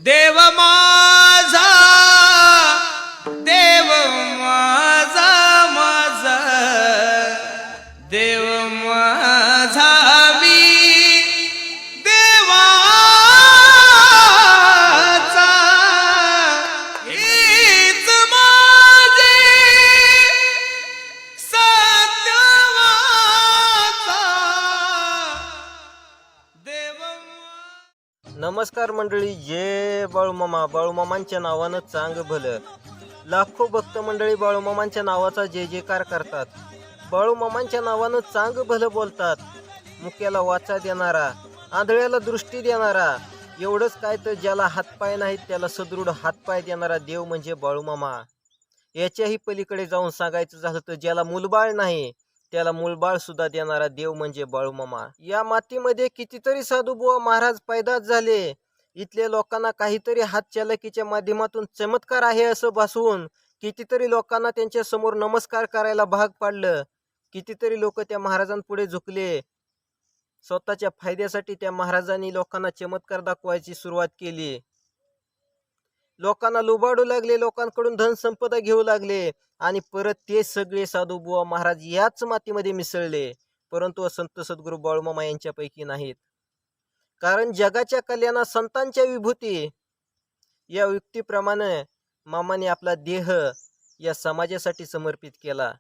देव माझा देव माझा माझा देव माझा मी देवाचा हीच माझे सत्यवाचा देव। नमस्कार मंडळी, जय बाळूमामा. बाळूमामांच्या नावानं चांग भलं. लाखो भक्त मंडळी बाळूमामांच्या नावाचा जय जयकार करतात. बाळूमामांच्या नावानं चांग भलं बोलतात. मुक्याला वाचा देणारा, आंधळ्याला दृष्टी देणारा, एवढंच काय तर ज्याला हातपाय नाहीत त्याला सदृढ हातपाय देणारा देव म्हणजे बाळूमामा. याच्याही पलीकडे जाऊन सांगायचं झालं तर ज्याला मुलबाळ नाही त्याला मूलबाळ सुद्धा देणारा देव म्हणजे बाळूमामा. या मातीमध्ये कितीतरी साधुबुवा महाराज पैदा झाले. इथल्या लोकांना काहीतरी हातचलाकीच्या माध्यमातून चमत्कार आहे असं भासवून कितीतरी लोकांना त्यांच्या समोर नमस्कार करायला भाग पाडलं. कितीतरी लोक त्या महाराजांपुढे झुकले. स्वतःच्या फायद्यासाठी त्या महाराजांनी लोकांना चमत्कार दाखवायची सुरुवात केली. लोकांना लुबाडू लागले, लोकांकडून धन संपदा घेऊ लागले आणि परत ते सगळे साधू बुवा महाराज याच मातीमध्ये मिसळले. परंतु संत सद्गुरू बाळूमामा यांच्यापैकी नाहीत. कारण जगाच्या कल्याणात संतांच्या विभूती या युक्तीप्रमाणे मामाने आपला देह या समाजासाठी समर्पित केला.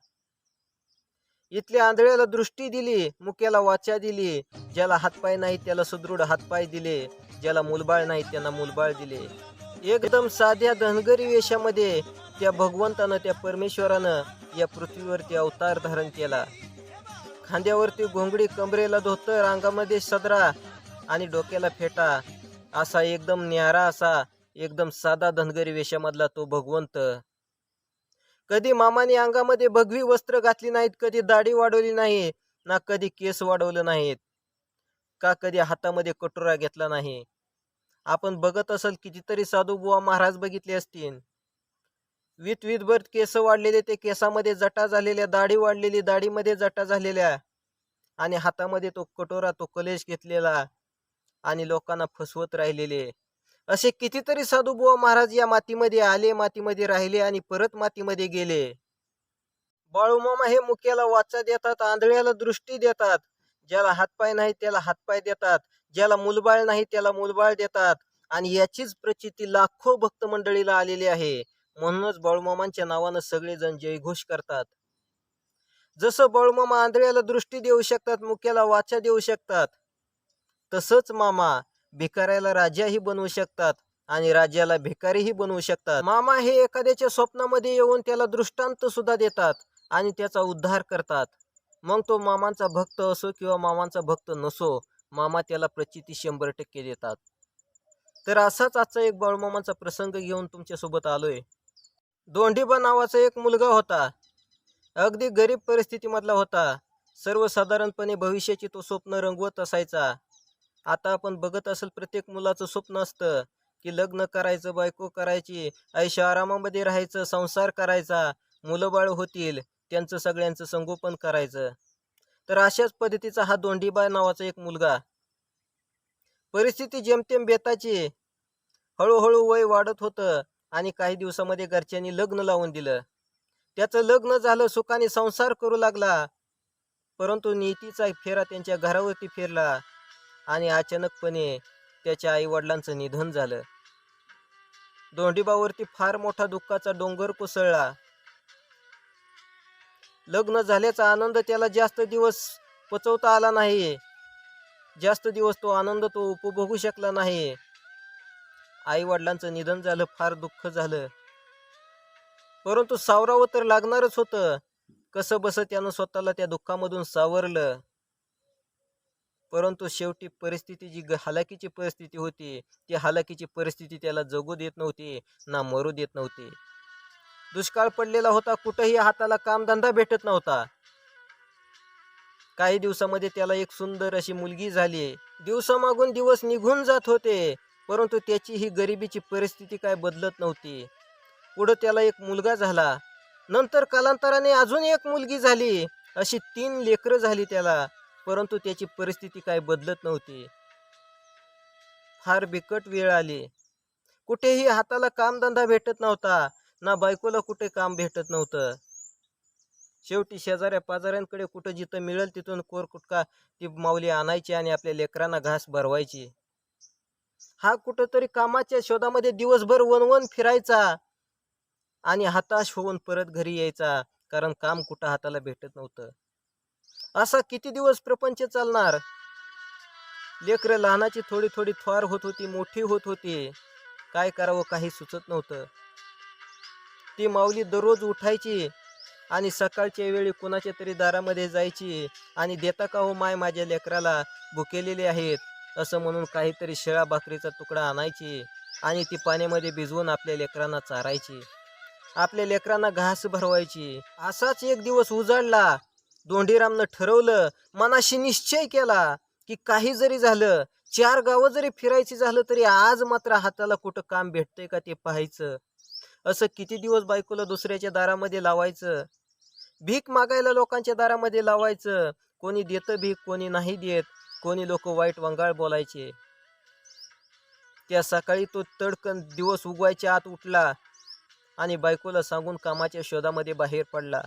इथल्या आंधळ्याला दृष्टी दिली, मुक्याला वाचा दिली, ज्याला हातपाय नाही त्याला सुदृढ हातपाय दिले, ज्याला मूलबाळ नाही त्यांना मूलबाळ दिले. एकदम साध्या धनगरी वेशामध्ये त्या भगवंतानं, त्या परमेश्वरानं या पृथ्वीवरती अवतार धारण केला. खांद्यावरती घोंगडी, कमरेला धोतर, अंगामध्ये सदरा आणि डोक्याला फेटा, असा एकदम न्यारा, असा एकदम साधा धनगरी वेशामधला तो भगवंत. कधी मामाने अंगामध्ये भगवी वस्त्र घातली नाहीत, कधी दाढी वाढवली नाही, ना कधी केस वाढवलं नाहीत, का कधी हातामध्ये कटोरा घेतला नाही. आपण बघत असाल कितीतरी साधू बुवा महाराज बघितले असतील. विधभर केस वाढलेले, ते केसामध्ये जटा झालेल्या, दाढी वाढलेली, दाढीमध्ये जटा झालेल्या, आणि हातामध्ये तो कटोरा, तो कलेश घेतलेला आणि लोकांना फसवत राहिलेले. असे कितीतरी साधू बुवा महाराज या मातीमध्ये आले, मातीमध्ये राहिले आणि परत मातीमध्ये गेले. बाळूमामा हे मुक्याला वाचा देतात, आंधळ्याला दृष्टी देतात, ज्याला हातपाय नाही त्याला हातपाय देतात, ज्याला मूलबाळ नाही त्याला मूलबाळ देतात. आणि याचीच प्रचिती लाखो भक्त मंडळीला आलेली आहे. म्हणूनच बाळूमामांच्या नावानं सगळेजण जयघोष करतात. जसं बाळूमामा आंधळ्याला दृष्टी देऊ शकतात, मुक्याला वाचा देऊ शकतात, तसंच मामा भिकाऱ्याला राजाही बनवू शकतात आणि राजाला भिकारीही बनवू शकतात. मामा हे एखाद्याच्या स्वप्नामध्ये येऊन त्याला दृष्टांत सुद्धा देतात आणि त्याचा उद्धार करतात. मग तो मामांचा भक्त असो किंवा मामांचा भक्त नसो, मामा त्याला प्रचिती 100% देतात. तर असाच आजचा एक बाळूमामांचा प्रसंग घेऊन तुमच्यासोबत आलोय. दोंडीबा नावाचा एक मुलगा होता. अगदी गरीब परिस्थितीमधला होता. सर्वसाधारणपणे भविष्याची तो स्वप्न रंगवत असायचा. आता आपण बघत असेल प्रत्येक मुलाचं स्वप्न असतं की लग्न करायचं, बायको करायची, ऐशा आरामामध्ये राहायचं, संसार करायचा, मुलं बाळ होतील, त्यांचं सगळ्यांचं संगोपन करायचं. तर अशाच पद्धतीचा हा दोंडीबा नावाचा एक मुलगा. परिस्थिती जेमतेम बेताची. हळूहळू वय वाढत होतं आणि काही दिवसामध्ये घरच्यांनी लग्न लावून दिलं. त्याचं लग्न झालं, सुखाने संसार करू लागला. परंतु नीतीचा फेरा त्यांच्या घरावरती फिरला आणि अचानकपणे त्याच्या आई वडिलांचं निधन झालं. दोंडीबावरती फार मोठा दुःखाचा डोंगर कोसळला. लग्न झाल्याचा आनंद त्याला जास्त दिवस पचवता आला नाही. जास्त दिवस तो आनंद तो उपभोगू शकला नाही. आई वडिलांचं निधन झालं, फार दुःख झालं. परंतु सावरावं तर लागणारच होतं. कसं बस त्यानं स्वतःला त्या दुःखामधून सावरलं. परंतु शेवटी परिस्थिती जी हालाकीची परिस्थिती होती, ती हालाकीची परिस्थिती त्याला जगू देत नव्हती, ना मरू देत नव्हती. दुष्काळ पडलेला होता, कुठेही हाताला कामधंदा भेटत नव्हता. काही दिवसामध्ये त्याला एक सुंदर अशी मुलगी झाली. दिवसामागून दिवस निघून जात होते, परंतु त्याची ही गरिबीची परिस्थिती काय बदलत नव्हती. पुढे त्याला एक मुलगा झाला, नंतर कालांतराने अजून एक मुलगी झाली, अशी 3 लेकरं झाली त्याला, परंतु त्याची परिस्थिती काय बदलत नव्हती. फार बिकट वेळ आली. कुठेही हाताला कामधंदा भेटत नव्हता, ना बायकोला कुठे काम भेटत नव्हतं. शेवटी शेजाऱ्या पाजाऱ्यांकडे कुठं जिथं मिळेल तिथून कोरकुटका ती माऊली आणायची आणि आपल्या लेकरांना घास भरवायची. हा कुठंतरी कामाच्या शोधामध्ये दिवसभर वणवण फिरायचा आणि हताश होऊन परत घरी यायचा, कारण काम कुठं हाताला भेटत नव्हतं. असा किती दिवस प्रपंच चालणार? लेकरं लहानाची थोडी थोडी थवार होत होती, मोठी होत होती. काय करावं काही सुचत नव्हतं. ती माऊली दररोज उठायची आणि सकाळच्या वेळी कुणाच्या तरी दारामध्ये जायची आणि देता का हो माय माझ्या लेकराला भुकेलेले आहेत असं म्हणून काहीतरी शिळा भाकरीचा तुकडा आणायची आणि ती पाण्यामध्ये भिजवून आपल्या लेकरांना चारायची, आपल्या लेकरांना घास भरवायची. असाच एक दिवस उजाडला. धोंडीरामनं ठरवलं, मनाशी निश्चय केला की काही जरी झालं, 4 गावं जरी फिरायची झालं तरी आज मात्र हाताला कुठं काम भेटतंय का ते पाहायचं. असं किती दिवस बायकोला दुसऱ्याच्या दारामध्ये लावायचं, भीक मागायला लोकांच्या दारामध्ये लावायचं. कोणी देतं भीक, कोणी नाही देत, कोणी लोक वाईट वंगाळ बोलायचे. त्या सकाळी तो तडकन दिवस उगवायच्या आत उठला आणि बायकोला सांगून कामाच्या शोधामध्ये बाहेर पडला.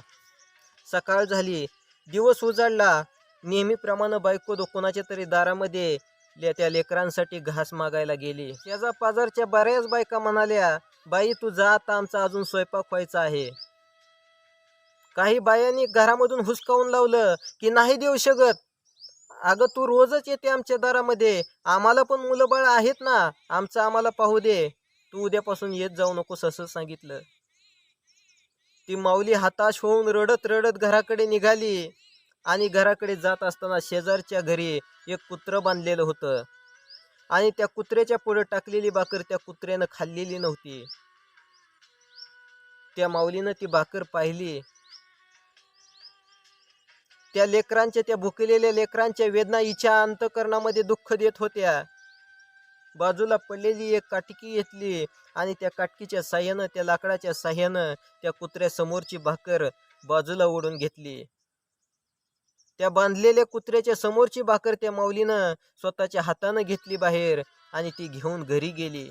सकाळ झाली, दिवस उजाडला. नेहमीप्रमाणे बायको कोणाच्या तरी दारामध्ये त्या लेकरांसाठी घास मागायला गेली. शेजा पाजारच्या बऱ्याच बायका म्हणाल्या, बाई तू जा आता, आमचा अजून स्वयंपाक व्हायचा आहे. काही बायांनी घरामधून हुसकावून लावलं की नाही देऊ शकत, अगं तू रोजच येते आमच्या दारामध्ये, आम्हाला पण मुलं बाळ आहेत ना, आमचं आम्हाला पाहू दे, तू उद्यापासून येत जाऊ नकोस असं सांगितलं. ती माऊली हताश होऊन रडत रडत घराकडे निघाली आणि घराकडे जात असताना शेजारच्या घरी एक कुत्रं बांधलेलं होतं आणि त्या कुत्र्याच्या पुढे टाकलेली भाकर त्या कुत्र्यानं खाल्लेली नव्हती. त्या माऊलीनं ती भाकर पाहिली. त्या लेकरांच्या, त्या भुकेलेल्या लेकरांच्या वेदना हिच्या अंतकरणामध्ये दुःख देत होत्या. बाजूला पडलेली एक काटकी घेतली आणि त्या काटकीच्या साह्यानं, त्या लाकडाच्या साह्यानं त्या कुत्र्या समोरची भाकर बाजूला ओढून घेतली. त्या बांधलेल्या कुत्र्याच्या समोरची भाकर त्या माऊलीनं स्वतःच्या हातानं घेतली बाहेर आणि ती घेऊन घरी गेली.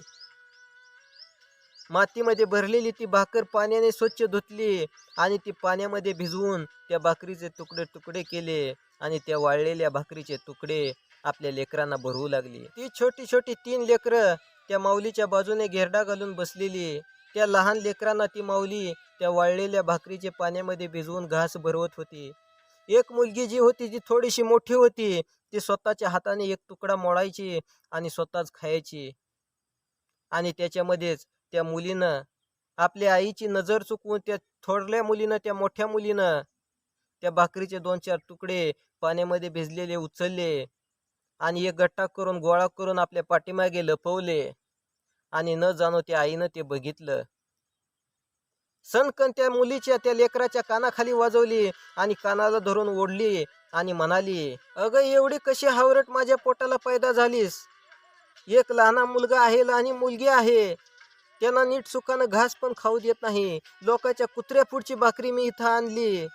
मातीमध्ये भरलेली ती भाकर पाण्याने स्वच्छ धुतली आणि ती पाण्यामध्ये भिजवून त्या भाकरीचे तुकडे तुकडे केले आणि त्या वाळलेल्या भाकरीचे तुकडे आपल्या लेकरांना भरवू लागली. ती छोटी छोटी 3 लेकरं त्या माऊलीच्या बाजूने घेरडा घालून बसलेली. त्या लहान लेकरांना ती माऊली त्या वाळलेल्या भाकरीचे पाण्यामध्ये भिजवून घास भरवत होती. एक मुलगी जी होती ती थोडीशी मोठी होती, ती स्वतःच्या हाताने एक तुकडा मोडायची आणि स्वतःच खायची. आणि त्याच्यामध्येच त्या मुलीनं आपल्या आईची नजर चुकवून त्या थोरल्या मुलीनं, त्या मोठ्या मुलीनं त्या भाकरीचे 2-4 तुकडे पाण्यामध्ये भिजलेले उचलले आणि एक गट्टा करून गोळा करून आपल्या पाठीमागे लपवले आणि न जाणो त्या आईनं ते बघितलं. सणकण त्या मुलीच्या, त्या लेकराच्या कानाखाली वाजवली आणि कानाला धरून ओढली आणि म्हणाली, अगं एवढी कशी हावरट माझ्या पोटाला पैदा झालीस? एक लहान मुलगा आहे, लहानी मुलगी आहे, त्यांना नीट सुखानं घास पण खाऊ देत नाही. लोकांच्या कुत्र्या पुढची भाकरी मी इथं आणली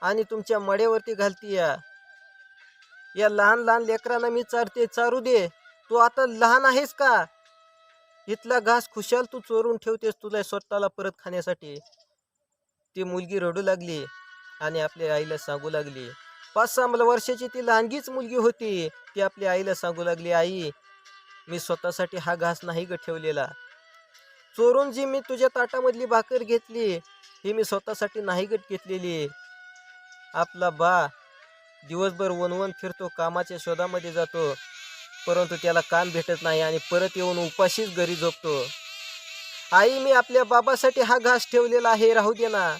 आणि तुमच्या मड्यावरती घालती. या लहान लहान लेकरांना मी चारते, चारू दे. तू आता लहान आहेस का? इथला घास खुशाल तू चोरून ठेवतेस तुला स्वतःला परत खाण्यासाठी. ती मुलगी रडू लागली आणि आपल्या आईला सांगू लागली. 5-6 वर्षाची ती लहानगीच मुलगी होती. ती आपल्या आईला सांगू लागली, आई मी स्वतःसाठी हा घास नाही ग ठेवलेला. चोरून जी मी तुझ्या ताटामधली भाकर घेतली ही मी स्वतःसाठी नाही गट घेतलेली. आपला बा दिवसभर वनवन फिरतो, कामाच्या शोधामध्ये जातो, परंतु त्याला काम भेटत नाही आणि परत येऊन उपाशीच घरी झोपतो. आई मी आपल्या बाबासाठी हा घास ठेवलेला आहे, राहू दे ना.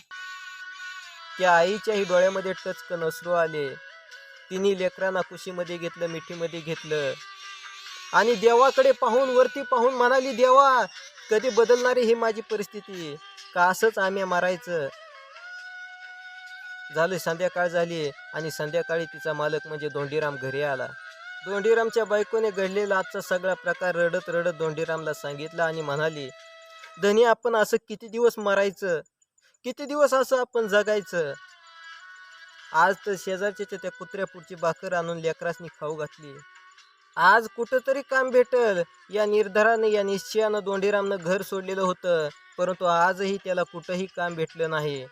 त्या आईच्याही डोळ्यामध्ये टचकन अश्रू आले. तिने लेकरांना कुशीमध्ये घेतलं, मिठीमध्ये घेतलं आणि देवाकडे पाहून, वरती पाहून म्हणाली, देवा कधी बदलणारी ही माझी परिस्थिती, का असंच आम्ही मारायचं? झाली संध्याकाळ झाली आणि संध्याकाळी तिचा मालक म्हणजे धोंडीराम घरी आला. धोंडीरामच्या बायकोने घडलेला आजचा सगळा प्रकार रडत रडत धोंडीरामला सांगितला आणि म्हणाली, धनी आपण असं किती दिवस मरायचं, किती दिवस असं आपण जगायचं? आज तर शेजारच्या त्या कुत्र्या पुढची भाकर आणून लेकरासनी खाऊ घातली. आज कुठंतरी काम भेटल या निर्धाराने या निश्चयानं दोंडीरामनं घर सोडलेलं होतं, परंतु आजही त्याला कुठंही काम भेटलं नाही.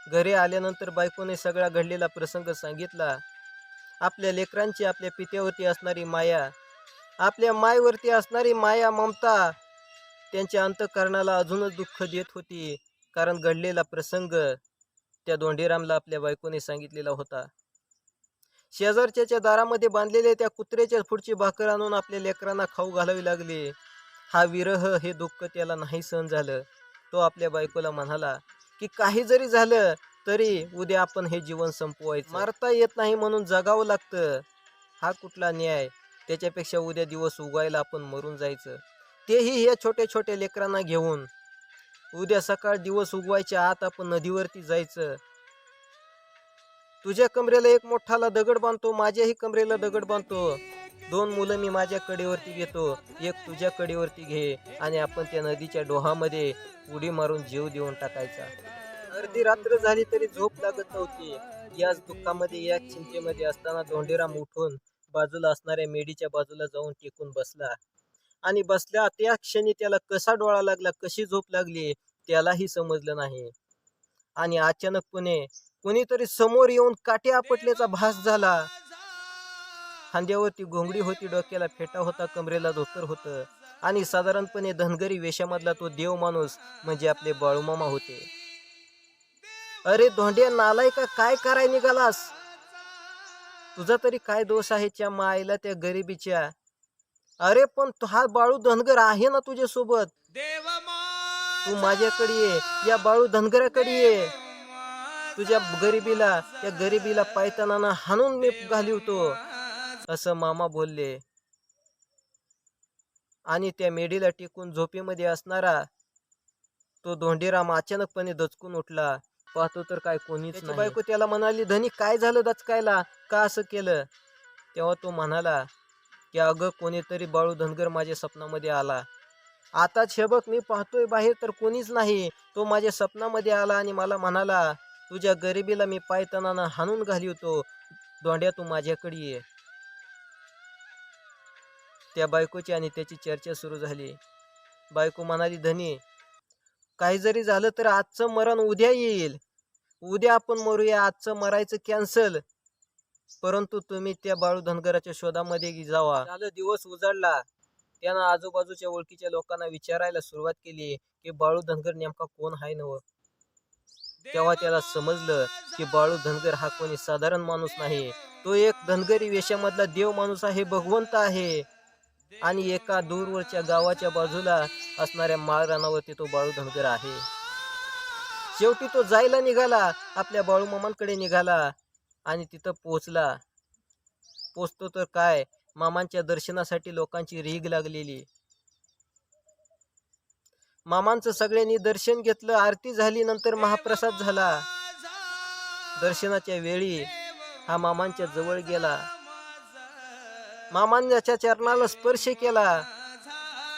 घरी आल्यानंतर बायकोने सगळा घडलेला प्रसंग सांगितला. आपल्या लेकरांची आपल्या पित्यावरती असणारी माया, आपल्या मायवरती असणारी माया ममता त्यांच्या अंतःकरणाला अजूनच दुःख देत होती. कारण घडलेला प्रसंग त्या दोंडीरामला आपल्या बायकोने सांगितलेला होता. शेजारच्याच्या दारामध्ये बांधलेल्या त्या कुत्र्याच्या पुढची भाकर आणून आपल्या लेकरांना खाऊ घालावी लागली. हा विरह, हे दुःख त्याला नाही सहन झालं. तो आपल्या बायकोला म्हणाला की काही जरी झालं तरी उद्या आपण हे जीवन संपवायचं. मारता येत नाही म्हणून जगावं लागतं. हा कुठला न्याय? त्याच्यापेक्षा उद्या दिवस उगवायला आपण मरून जायचं, तेही या छोट्या छोट्या लेकरांना घेऊन. उद्या सकाळ दिवस उगवायच्या आत आपण नदीवरती जायचं. तुझ्या कमरेला एक मोठाला दगड बांधतो, माझ्याही कमरेला दगड बांधतो. 2 मुलं मी माझ्या कडेवरती घेतो, एक तुझ्या कडेवरती घे आणि आपण त्या नदीच्या डोहामध्ये उडी मारून जीव देऊन टाकायचा. अर्धी रात्र झाली तरी झोप लागत नव्हती. याच दुःखामध्ये, या चिंतेमध्ये असताना दोंडीराम उठून बाजूला असणाऱ्या मेडीच्या बाजूला जाऊन टेकून बसला. आणि बसल्या त्या क्षणी त्याला कसा डोळा लागला, कशी झोप लागली त्यालाही समजलं नाही. आणि अचानकपणे कोणीतरी समोर येऊन काठी आपटल्याचा भास झाला. खांद्यावरती घोंगडी होती, डोक्याला फेटा होता, कमरेला धोतर होतं आणि साधारणपणे धनगरी वेशामधला तो देव माणूस म्हणजे आपले बाळूमामा होते. अरे धोंड्या नालायका, काय कराय निघालास? तुझा तरी काय दोष आहे त्या मायला, त्या गरिबीच्या? अरे पण हा बाळू धनगर आहे ना तुझ्या सोबत? तू माझ्याकडे ये, या बाळू धनगराकडे ये. तुझ्या गरिबीला, त्या गरिबीला पायताना हाणून मी घालिवतो, असं मामा बोलले. आणि त्या मेढीला टेकून झोपेमध्ये असणारा तो धोंडीराम अचानकपणे दचकून उठला. पाहतो तर काय कोणीच नाही. बायको त्याला म्हणाली, धनी काय झालं दचकायला, का असं केलं? तेव्हा तो म्हणाला की अगं कोणीतरी बाळू धनगर माझ्या स्वप्नामध्ये आला. आताच हे बघ मी पाहतोय बाहेर तर कोणीच नाही. तो माझ्या स्वप्नामध्ये आला आणि मला म्हणाला तुझ्या गरिबीला मी पायतनानं हाणून घालिवतो, दोंड्या तू माझ्याकडे ये. त्या बायकोची आणि त्याची चर्चा सुरू झाली. बायको म्हणाली, धनी काही जरी झालं तर आजचं मरण उद्या येईल, उद्या आपण मरूया, आजचं मरायचं कॅन्सल. परंतु तुम्ही त्या बाळू धनगराच्या शोधामध्ये जावा. झालं दिवस उजाडला. त्यानं आजूबाजूच्या ओळखीच्या लोकांना विचारायला सुरुवात केली की बाळू धनगर नेमका कोण आहे नव. तेव्हा त्याला समजलं की बाळू धनगर हा कोणी साधारण माणूस नाही, तो एक धनगरी वेशामधला देव माणूस आहे, भगवंत आहे. आणि एका दूरवरच्या गावाच्या बाजूला असणाऱ्या माळरानावरती तो बाळू धनगर आहे. शेवटी तो जायला निघाला, आपल्या बाळूमामांकडे निघाला आणि तिथं पोहोचला. पोचतो तर काय, मामांच्या दर्शनासाठी लोकांची रीघ लागलेली. मामांचं सगळ्यांनी दर्शन घेतलं, आरती झाली, नंतर महाप्रसाद झाला. दर्शनाच्या वेळी हा मामांच्या जवळ गेला, मामांच्या चरणाला स्पर्श केला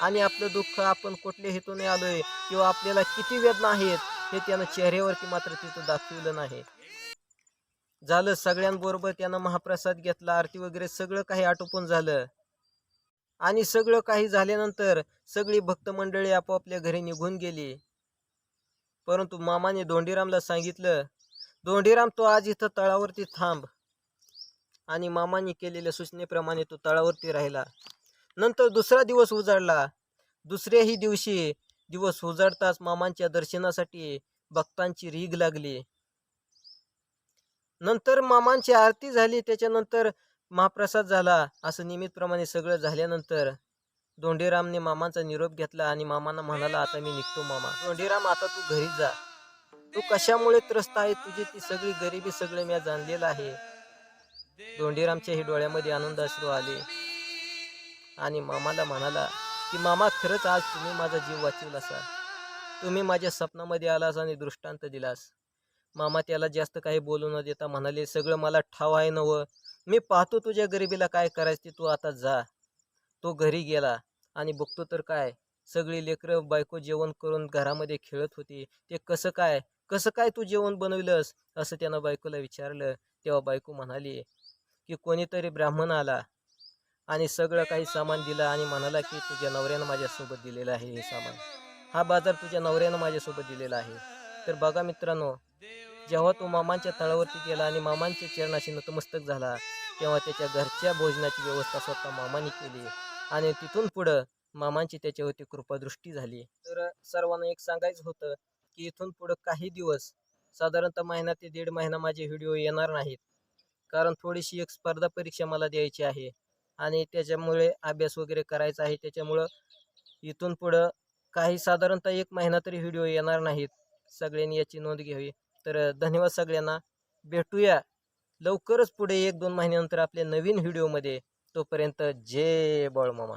आणि आपलं दुःख, आपण कुठल्या हेतूने आलोय किंवा आपल्याला किती वेदना आहेत हे त्यानं चेहऱ्यावरती मात्र तिथं दाखवलं नाही. झालं सगळ्यांबरोबर त्यानं महाप्रसाद घेतला, आरती वगैरे सगळं काही आटोपून झालं. आणि सगळं काही झाल्यानंतर सगळी भक्त मंडळी आपापल्या घरी निघून गेली. परंतु मामाने दोंडीरामला सांगितलं, दोंडीराम तू आज इथं तळावरती थांब. आणि मामाने केलेल्या सूचनेप्रमाणे तो तळावरती राहिला. नंतर दुसरा दिवस उजाडला. दुसऱ्याही दिवशी दिवस उजाडताच मामांच्या दर्शनासाठी भक्तांची रीघ लागली. नंतर मामांची आरती झाली, त्याच्यानंतर महाप्रसाद झाला. असं नियमितप्रमाणे सगळं झाल्यानंतर दोंडीरामने मामांचा निरोप घेतला आणि मामांना म्हणाला, आता मी निघतो मामा. दोंडीराम आता तू घरी जा, तू कशामुळे त्रस्त आहे, तुझी ती सगळी गरिबी सगळं मी जाणलेलं आहे. दोंडीरामच्याही डोळ्यामध्ये आनंद अश्रू आले आणि मामाला म्हणाला की मामा खरंच आज तुम्ही माझा जीव वाचवलासा, तुम्ही माझ्या स्वप्नामध्ये आलास आणि दृष्टांत दिलास. मामा त्याला जास्त काही बोलू न देता म्हणाले, सगळं मला ठाव आहे नव, मी पाहतो तुझ्या गरिबीला काय करायचे, तू आता जा. तो घरी गेला आणि बघतो तर काय, सगळी लेकरं बायको जेवण करून घरामध्ये खेळत होती. ते कसं काय तू जेवण बनवलंस असं त्यानं बायकोला विचारलं. तेव्हा बायको म्हणाली की कोणीतरी ब्राह्मण आला आणि सगळं काही सामान दिलं आणि म्हणाला की तुझ्या नवऱ्यानं माझ्यासोबत दिलेलं आहे हे सामान, हा बाजार तुझ्या नवऱ्यानं माझ्यासोबत दिलेला आहे. तर बघा मित्रांनो, जेव्हा तो मामांच्या तळावरती गेला आणि मामांच्या चरणाशी नतमस्तक झाला, तेव्हा त्याच्या घरच्या भोजनाची व्यवस्था स्वतः मामाने केली आणि तिथून पुढं मामांची त्याच्यावरती कृपादृष्टी झाली. तर सर्वांना एक सांगायचं होतं की इथून पुढं काही दिवस, साधारणतः महिना ते 1.5 महिना माझे व्हिडिओ येणार नाहीत. कारण थोडीशी एक स्पर्धा परीक्षा मला द्यायची आहे आणि त्याच्यामुळे अभ्यास वगैरे करायचा आहे. त्याच्यामुळं इथून पुढं काही साधारणतः 1 महिना तरी व्हिडिओ येणार नाहीत. सगळ्यांनी याची नोंद घ्यावी. तर धन्यवाद सगळ्यांना. भेटूया लवकरच पुढे 1-2 महिन्यानंतर आपल्या नवीन व्हिडिओमध्ये. तोपर्यंत जय बाळूमामा.